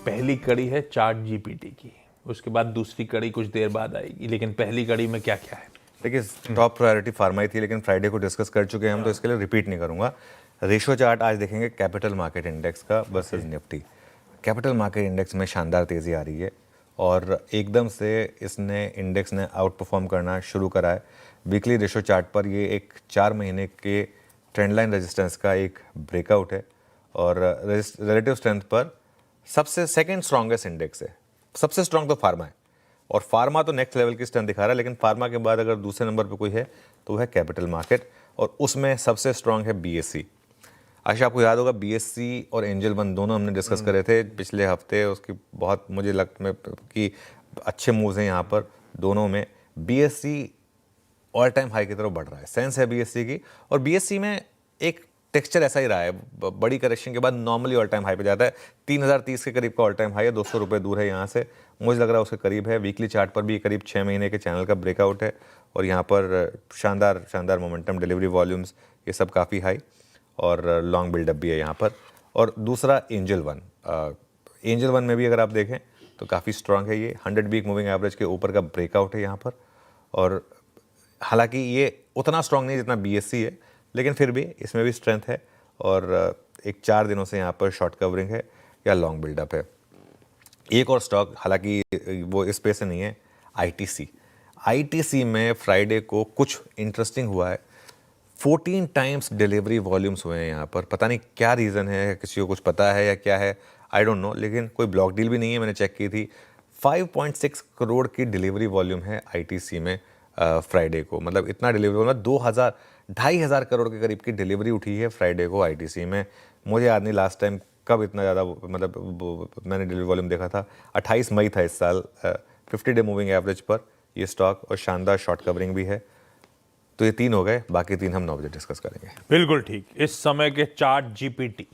पहली कड़ी है चार्ट जीपीटी की, उसके बाद दूसरी कड़ी कुछ देर बाद आएगी, लेकिन पहली कड़ी में क्या क्या है? देखिए, टॉप प्रायोरिटी फार्मा ही थी, लेकिन फ्राइडे को डिस्कस कर चुके हैं हम, तो इसके लिए रिपीट नहीं करूंगा। रेशो चार्ट आज देखेंगे कैपिटल मार्केट इंडेक्स का versus Nifty. Capital market index में शानदार तेज़ी आ रही है और एकदम से इसने इंडेक्स ने आउट परफॉर्म करना शुरू करा है। वीकली रेशो चार्ट पर ये एक 4 महीने के ट्रेंड लाइन रेजिस्टेंस का एक ब्रेकआउट है और रिलेटिव स्ट्रेंथ पर सबसे सेकंड स्ट्रॉन्गेस्ट इंडेक्स है। सबसे स्ट्रॉन्ग तो फार्मा है और फार्मा तो नेक्स्ट लेवल की स्ट्रेंथ दिखा रहा है, लेकिन फार्मा के बाद अगर दूसरे नंबर पे कोई है तो वह है कैपिटल मार्केट और उसमें सबसे स्ट्रॉन्ग है बीएससी। आशा आपको याद होगा बीएससी और एंजल वन दोनों हमने डिस्कस करे थे पिछले हफ्ते। उसकी बहुत मुझे लगता है कि अच्छे मूव्स हैं यहाँ पर दोनों में। बीएससी ऑल टाइम हाई की तरफ बढ़ रहा है, सेंस है बीएससी की। और बीएससी में एक टेक्सचर ऐसा ही रहा है, बड़ी करेक्शन के बाद नॉर्मली ऑल टाइम हाई पे जाता है। 3030 के करीब का ऑल टाइम हाई है, 200 रुपये दूर है यहाँ से, मुझे लग रहा है उसके करीब है। वीकली चार्ट पर भी करीब 6 महीने के चैनल का ब्रेकआउट है और यहाँ पर शानदार मोमेंटम, डिलीवरी वॉल्यूम्स ये सब काफ़ी हाई और लॉन्ग बिल्डअप भी है यहाँ पर। और दूसरा एंजल वन में भी अगर आप देखें तो काफ़ी स्ट्रांग है ये। 100 वीक मूविंग एवरेज के ऊपर का ब्रेकआउट है यहाँ पर और हालांकि ये उतना स्ट्रांग नहीं जितना बीएससी है, लेकिन फिर भी इसमें भी स्ट्रेंथ है और एक 4 दिनों से यहाँ पर शॉर्ट कवरिंग है या लॉन्ग बिल्डअप है। एक और स्टॉक, हालांकि वो इस पे से नहीं है, आईटीसी में फ्राइडे को कुछ इंटरेस्टिंग हुआ है। 14 टाइम्स डिलीवरी वॉल्यूम्स हुए हैं यहाँ पर। पता नहीं क्या रीज़न है, किसी को कुछ पता है या क्या है, आई डोंट नो, लेकिन कोई ब्लॉक डील भी नहीं है, मैंने चेक की थी। 5.6 करोड़ की डिलीवरी वॉल्यूम है आईटीसी में फ्राइडे को। मतलब इतना डिलीवरी वॉल्यूम, 2,500 करोड़ के करीब की डिलीवरी उठी है फ्राइडे को आईटीसी में। मुझे याद नहीं लास्ट टाइम कब इतना ज़्यादा मतलब मैंने डिलीवरी वॉल्यूम देखा था। 28 मई था इस साल। 50 डे मूविंग एवरेज पर ये स्टॉक और शानदार शॉर्ट कवरिंग भी है। तो ये 3 हो गए, बाकी 3 हम 9 बजे डिस्कस करेंगे। बिल्कुल ठीक। इस समय के चार्ट जीपीटी